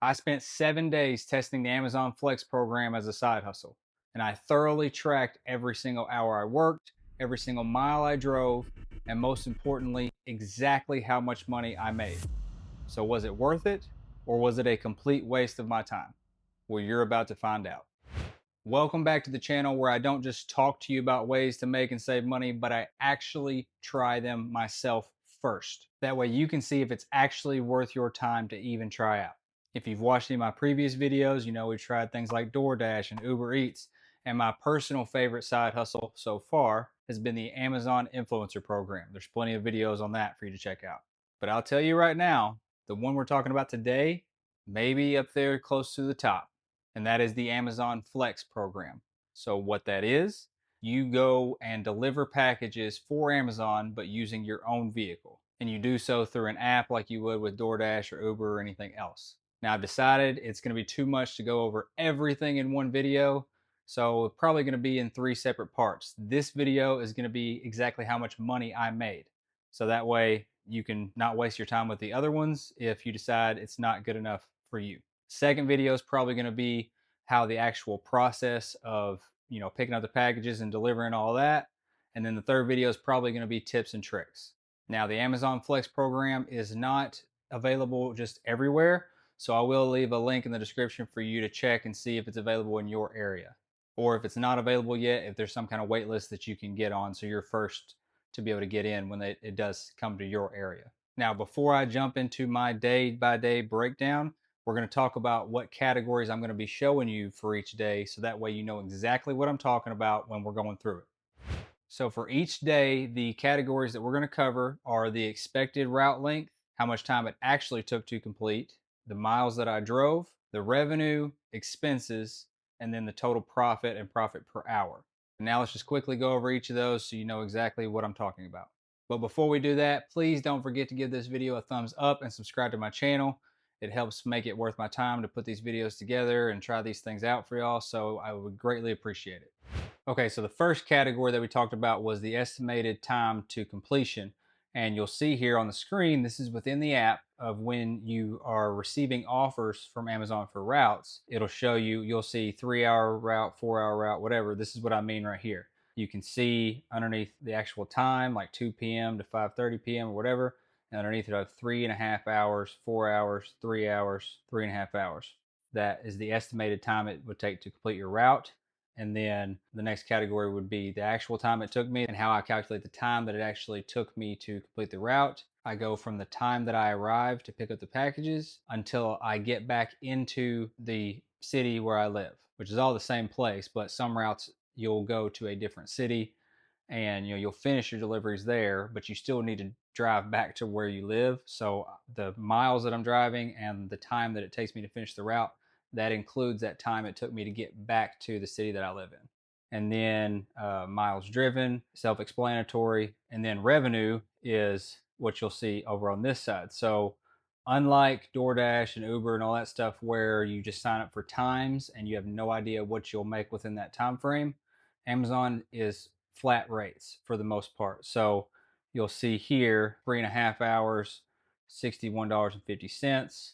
I spent 7 days testing the Amazon Flex program as a side hustle, and I thoroughly tracked every single hour I worked, every single mile I drove, and most importantly, exactly how much money I made. So, was it worth it, or was it a complete waste of my time? Well, you're about to find out. Welcome back to the channel where I don't just talk to you about ways to make and save money, but I actually try them myself first. That way you can see if it's actually worth your time to even try out. If you've watched any of my previous videos, you know we've tried things like DoorDash and Uber Eats, and my personal favorite side hustle so far has been the Amazon Influencer Program. There's plenty of videos on that for you to check out. But I'll tell you right now, the one we're talking about today may be up there close to the top, and that is the Amazon Flex program. So, what that is, you go and deliver packages for Amazon, but using your own vehicle. And you do so through an app like you would with DoorDash or Uber or anything else. Now, I've decided it's going to be too much to go over everything in one video, so it's probably going to be in 3 separate parts. This video is going to be exactly how much money I made. So that way you can not waste your time with the other ones if you decide it's not good enough for you. Second video is probably going to be how the actual process of picking up the packages and delivering all that. And then the third video is probably going to be tips and tricks. Now, the Amazon Flex program is not available just everywhere, so I will leave a link in the description for you to check and see if it's available in your area. Or if it's not available yet, if there's some kind of wait list that you can get on so you're first to be able to get in when it does come to your area. Now, before I jump into my day by day breakdown, we're going to talk about what categories I'm going to be showing you for each day so that way you know exactly what I'm talking about when we're going through it. So for each day, the categories that we're going to cover are the expected route length, how much time it actually took to complete, the miles that I drove, the revenue, expenses, and then the total profit and profit per hour. Now let's just quickly go over each of those so you know exactly what I'm talking about. But before we do that, please don't forget to give this video a thumbs up and subscribe to my channel. It helps make it worth my time to put these videos together and try these things out for y'all, so I would greatly appreciate it. Okay, so the first category that we talked about was the estimated time to completion. And you'll see here on the screen, this is within the app of when you are receiving offers from Amazon for routes. It'll show you, you'll see 3 hour route, 4 hour route, whatever. This is what I mean right here. You can see underneath the actual time, like 2 p.m. to 5:30 p.m. or whatever. And underneath it are 3.5 hours, 4 hours, 3 hours, 3.5 hours. That is the estimated time it would take to complete your route. And then the next category would be the actual time it took me and how I calculate the time that it actually took me to complete the route. I go from the time that I arrive to pick up the packages until I get back into the city where I live, which is all the same place, but some routes you'll go to a different city and you'll finish your deliveries there, but you still need to drive back to where you live. So the miles that I'm driving and the time that it takes me to finish the route, that includes that time it took me to get back to the city that I live in. And then miles driven, self-explanatory, and then revenue is what you'll see over on this side. So unlike DoorDash and Uber and all that stuff where you just sign up for times and you have no idea what you'll make within that time frame, Amazon is flat rates for the most part. So you'll see here 3.5 hours, $61.50,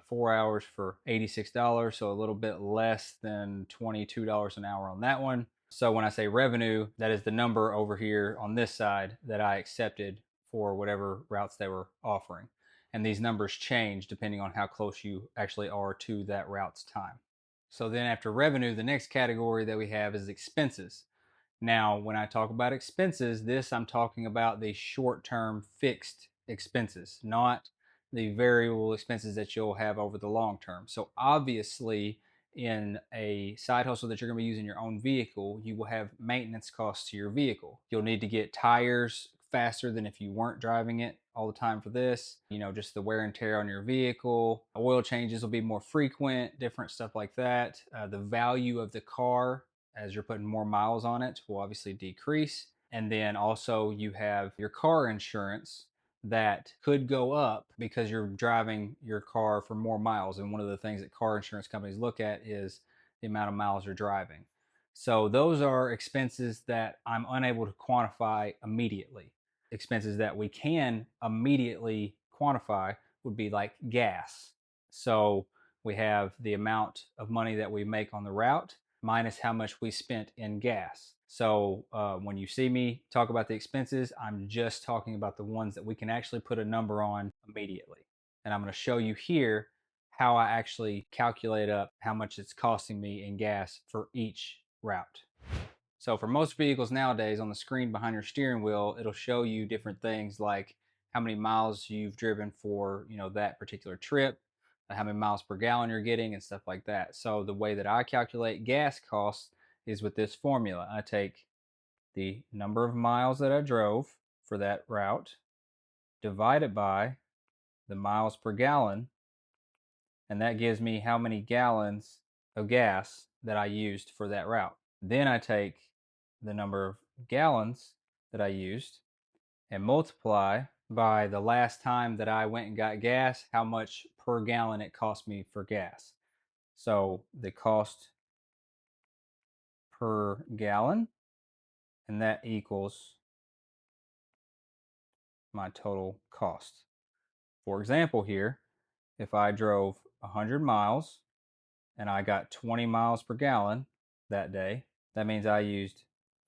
4 hours for $86, so a little bit less than $22 an hour on that one. So when I say revenue, that is the number over here on this side that I accepted for whatever routes they were offering. And these numbers change depending on how close you actually are to that route's time. So then after revenue, the next category that we have is expenses. Now, when I talk about expenses, I'm talking about the short-term fixed expenses, not the variable expenses that you'll have over the long term. So obviously, in a side hustle that you're going to be using your own vehicle, you will have maintenance costs to your vehicle. You'll need to get tires faster than if you weren't driving it all the time for this. Just the wear and tear on your vehicle. Oil changes will be more frequent, different stuff like that. The value of the car as you're putting more miles on it will obviously decrease. And then also you have your car insurance that could go up because you're driving your car for more miles. And one of the things that car insurance companies look at is the amount of miles you're driving. So those are expenses that I'm unable to quantify immediately. Expenses that we can immediately quantify would be like gas. So we have the amount of money that we make on the route minus how much we spent in gas. So when you see me talk about the expenses, I'm just talking about the ones that we can actually put a number on immediately. And I'm going to show you here how I actually calculate up how much it's costing me in gas for each route. So for most vehicles nowadays, on the screen behind your steering wheel, it'll show you different things like how many miles you've driven for, that particular trip, how many miles per gallon you're getting and stuff like that. So the way that I calculate gas costs is with this formula. I take the number of miles that I drove for that route, divide it by the miles per gallon, and that gives me how many gallons of gas that I used for that route. Then I take the number of gallons that I used and multiply by the last time that I went and got gas, how much per gallon it cost me for gas. So the cost per gallon, and that equals my total cost. For example here, if I drove 100 miles and I got 20 miles per gallon that day, that means I used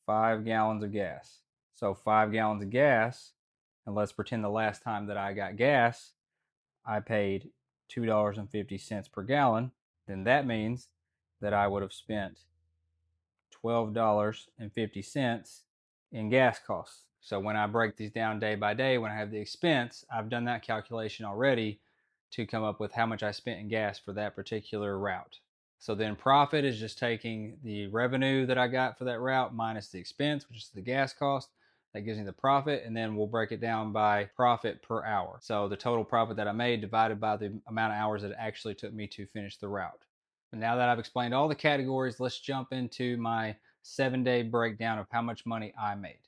5 gallons of gas. So 5 gallons of gas, and let's pretend the last time that I got gas, I paid $2.50 per gallon, then that means that I would have spent $12.50 in gas costs. So when I break these down day by day, when I have the expense, I've done that calculation already to come up with how much I spent in gas for that particular route. So then profit is just taking the revenue that I got for that route minus the expense, which is the gas cost. That gives me the profit, and then we'll break it down by profit per hour. So the total profit that I made divided by the amount of hours that it actually took me to finish the route. But now that I've explained all the categories, let's jump into my 7-day breakdown of how much money I made.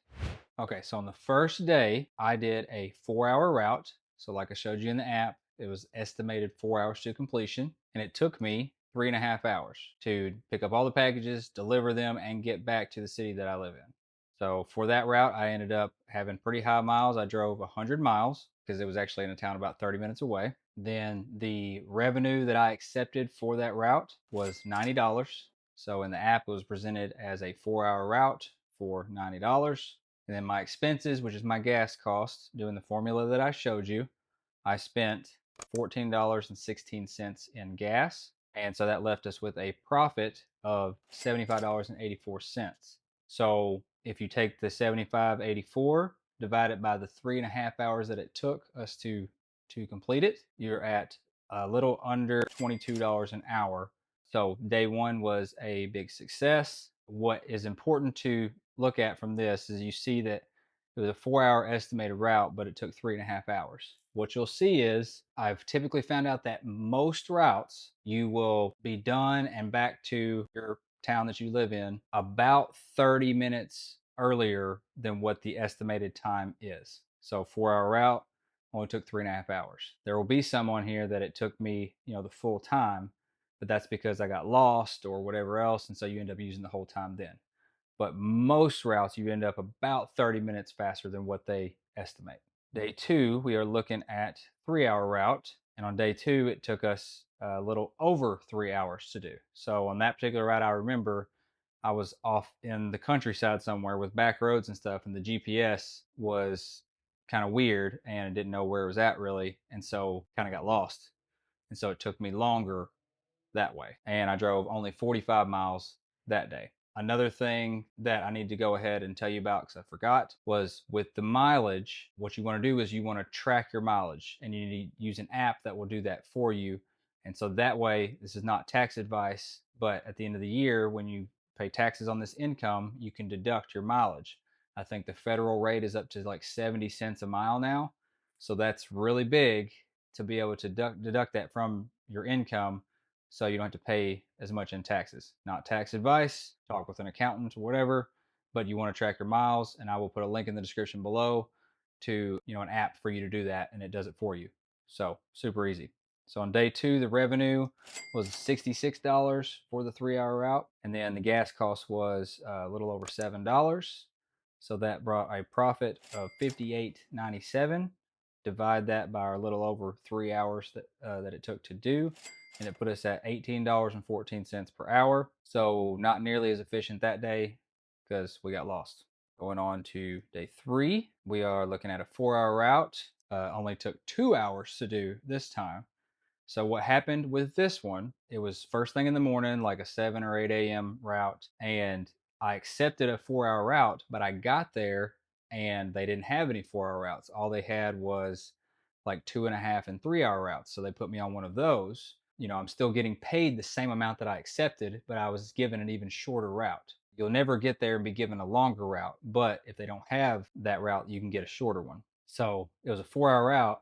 Okay, so on the first day, I did a 4-hour route. So like I showed you in the app, it was estimated 4 hours to completion, and it took me 3.5 hours to pick up all the packages, deliver them, and get back to the city that I live in. So for that route, I ended up having pretty high miles. I drove 100 miles because it was actually in a town about 30 minutes away. Then the revenue that I accepted for that route was $90. So in the app, it was presented as a 4-hour route for $90. And then my expenses, which is my gas costs, doing the formula that I showed you, I spent $14.16 in gas. And so that left us with a profit of $75.84. So if you take the 75.84, divide it by the 3.5 hours that it took us to complete it, you're at a little under $22 an hour. So day one was a big success. What is important to look at from this is you see that it was a 4-hour estimated route, but it took 3.5 hours. What you'll see is I've typically found out that most routes you will be done and back to your town that you live in about 30 minutes earlier than what the estimated time is. So 4-hour route only took 3.5 hours. There will be some on here that it took me, the full time, but that's because I got lost or whatever else. And so you end up using the whole time then. But most routes you end up about 30 minutes faster than what they estimate. Day two, we are looking at 3-hour route. And on day two, it took us a little over 3 hours to do. So on that particular route, I remember I was off in the countryside somewhere with back roads and stuff, and the GPS was kind of weird and I didn't know where it was at really. And so kind of got lost. And so it took me longer that way. And I drove only 45 miles that day. Another thing that I need to go ahead and tell you about, because I forgot, was with the mileage, what you want to do is you want to track your mileage, and you need to use an app that will do that for you. And so that way, this is not tax advice, but at the end of the year, when you pay taxes on this income, you can deduct your mileage. I think the federal rate is up to like 70 cents a mile now. So that's really big to be able to deduct that from your income, so you don't have to pay as much in taxes. Not tax advice, talk with an accountant or whatever, but you want to track your miles, and I will put a link in the description below to an app for you to do that, and it does it for you. So super easy. So on day two, the revenue was $66 for the 3-hour route, and then the gas cost was a little over $7. So that brought a profit of $58.97. Divide that by our little over 3 hours that it took to do, and it put us at $18.14 per hour. So not nearly as efficient that day because we got lost. Going on to day 3, we are looking at a 4-hour route. Only took 2 hours to do this time. So what happened with this one, it was first thing in the morning, like a 7 or 8 a.m. route, and I accepted a 4-hour route, but I got there and they didn't have any 4-hour routes. All they had was like 2.5 and 3-hour routes. So they put me on one of those. I'm still getting paid the same amount that I accepted, but I was given an even shorter route. You'll never get there and be given a longer route, but if they don't have that route, you can get a shorter one. So it was a 4-hour route.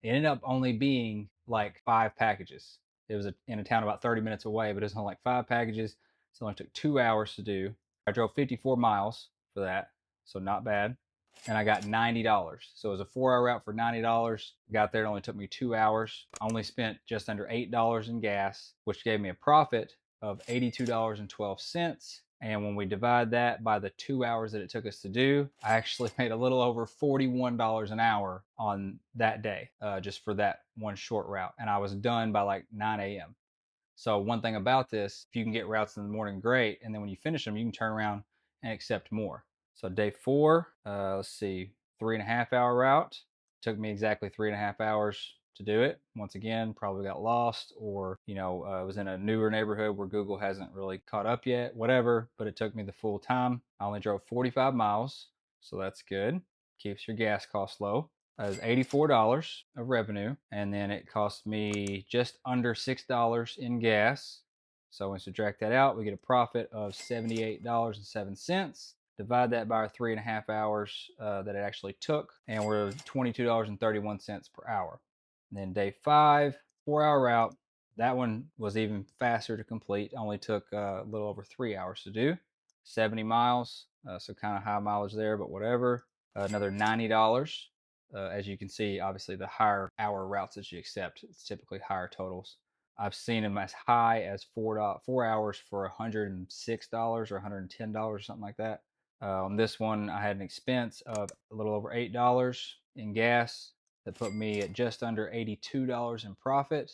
It ended up only being like 5 packages. It was in a town about 30 minutes away, but it was only like 5 packages. So it only took 2 hours to do. I drove 54 miles for that, so not bad. And I got $90. So it was a 4-hour route for $90. Got there, it only took me 2 hours. I only spent just under $8 in gas, which gave me a profit of $82.12. And when we divide that by the 2 hours that it took us to do, I actually made a little over $41 an hour on that day, just for that one short route. And I was done by like 9 a.m. So one thing about this, if you can get routes in the morning, great. And then when you finish them, you can turn around and accept more. So day 4, let's see, 3.5-hour route. Took me exactly 3.5 hours to do it. Once again, probably got lost, or it was in a newer neighborhood where Google hasn't really caught up yet, whatever, but it took me the full time. I only drove 45 miles, so that's good. Keeps your gas costs low. That was $84 of revenue, and then it cost me just under $6 in gas. So when we subtract that out, we get a profit of $78.07. Divide that by our 3.5 hours that it actually took, and we're $22.31 per hour. And then day 5, 4-hour route. That one was even faster to complete. Only took a little over 3 hours to do. 70 miles, so kind of high mileage there, but whatever. Another $90. As you can see, obviously the higher hour routes that you accept, it's typically higher totals. I've seen them as high as 4 hours for $106 or $110, something like that. On this one, I had an expense of a little over $8 in gas. That put me at just under $82 in profit.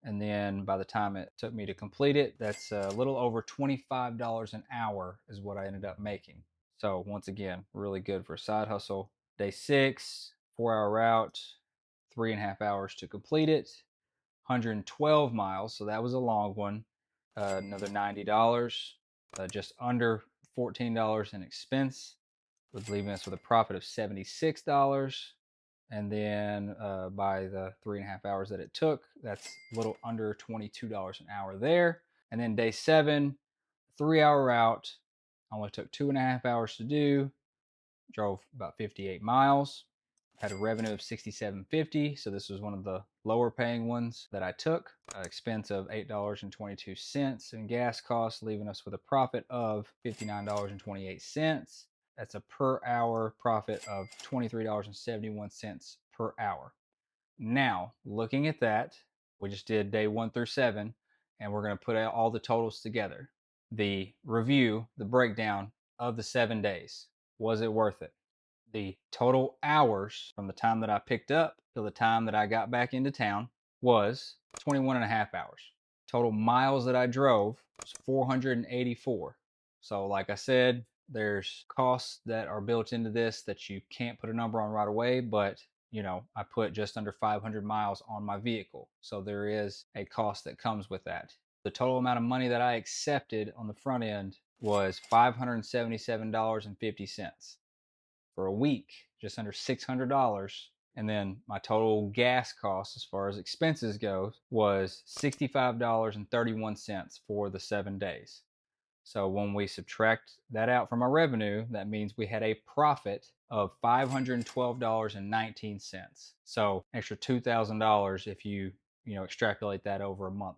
And then by the time it took me to complete it, that's a little over $25 an hour is what I ended up making. So once again, really good for a side hustle. Day 6, 4-hour route, 3.5 hours to complete it, 112 miles. So that was a long one. Another $90, just under $14 in expense, was leaving us with a profit of $76. And then by the 3.5 hours that it took, that's a little under $22 an hour there. And then day 7, 3-hour route, only took 2.5 hours to do. Drove about 58 miles. Had a revenue of $67.50, so this was one of the lower paying ones that I took. Expense of $8.22 in gas costs, leaving us with a profit of $59.28. That's a per hour profit of $23.71 per hour. Now, looking at that, we just did day 1 through 7, and we're going to put all the totals together. The review, the breakdown of the 7 days. Was it worth it? The total hours from the time that I picked up till the time that I got back into town was 21.5 hours. Total miles that I drove was 484. So like I said, there's costs that are built into this that you can't put a number on right away, but I put just under 500 miles on my vehicle. So there is a cost that comes with that. The total amount of money that I accepted on the front end was $577.50 for a week, just under $600. And then my total gas cost as far as expenses go was $65.31 for the 7 days. So when we subtract that out from our revenue, that means we had a profit of $512.19. So extra $2,000 if you extrapolate that over a month.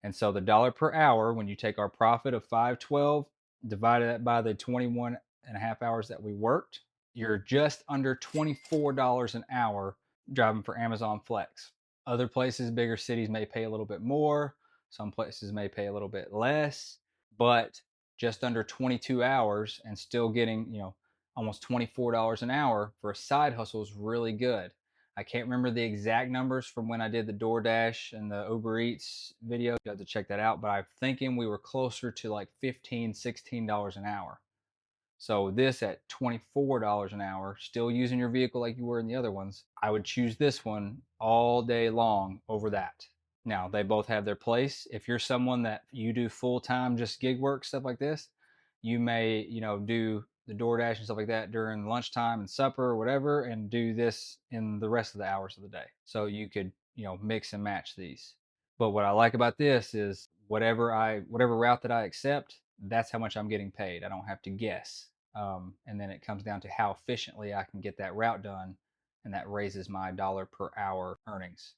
And so the dollar per hour, when you take our profit of 512, divide that by the 21.5 hours that we worked, you're just under $24 an hour driving for Amazon Flex. Other places, bigger cities may pay a little bit more. Some places may pay a little bit less, but just under 22 hours and still getting, almost $24 an hour for a side hustle is really good. I can't remember the exact numbers from when I did the DoorDash and the Uber Eats video. You have to check that out. But I'm thinking we were closer to like $15, $16 an hour. So this at $24 an hour, still using your vehicle like you were in the other ones, I would choose this one all day long over that. Now, they both have their place. If you're someone that you do full time, just gig work, stuff like this, you may, do the DoorDash and stuff like that during lunchtime and supper or whatever, and do this in the rest of the hours of the day. So you could, mix and match these. But what I like about this is whatever route that I accept, that's how much I'm getting paid. I don't have to guess. And then it comes down to how efficiently I can get that route done, and that raises my dollar per hour earnings.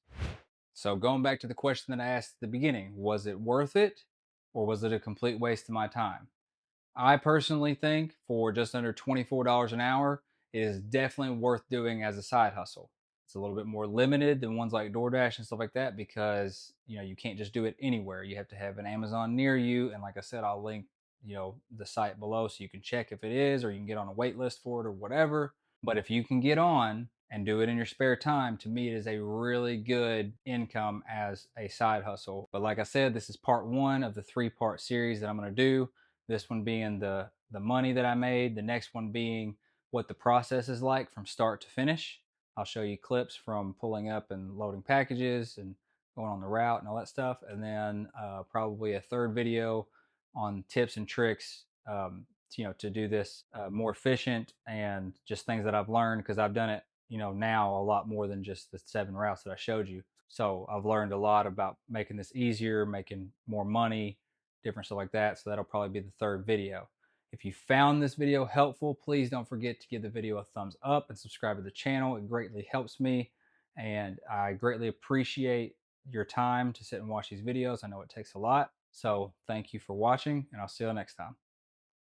So going back to the question that I asked at the beginning, was it worth it or was it a complete waste of my time? I personally think for just under $24 an hour, it is definitely worth doing as a side hustle. It's a little bit more limited than ones like DoorDash and stuff like that because you can't just do it anywhere. You have to have an Amazon near you, and like I said, I'll link the site below so you can check if it is, or you can get on a wait list for it or whatever. But if you can get on and do it in your spare time, to me, it is a really good income as a side hustle. But like I said, this is part one of the 3-part series that I'm going to do. This one being the money that I made, the next one being what the process is like from start to finish. I'll show you clips from pulling up and loading packages and going on the route and all that stuff. And then probably a third video on tips and tricks to do this more efficient, and just things that I've learned because I've done it now a lot more than just the 7 routes that I showed you. So I've learned a lot about making this easier, making more money, different stuff like that. So that'll probably be the third video. If you found this video helpful, please don't forget to give the video a thumbs up and subscribe to the channel. It greatly helps me, and I greatly appreciate your time to sit and watch these videos. I know it takes a lot. So thank you for watching, and I'll see you next time.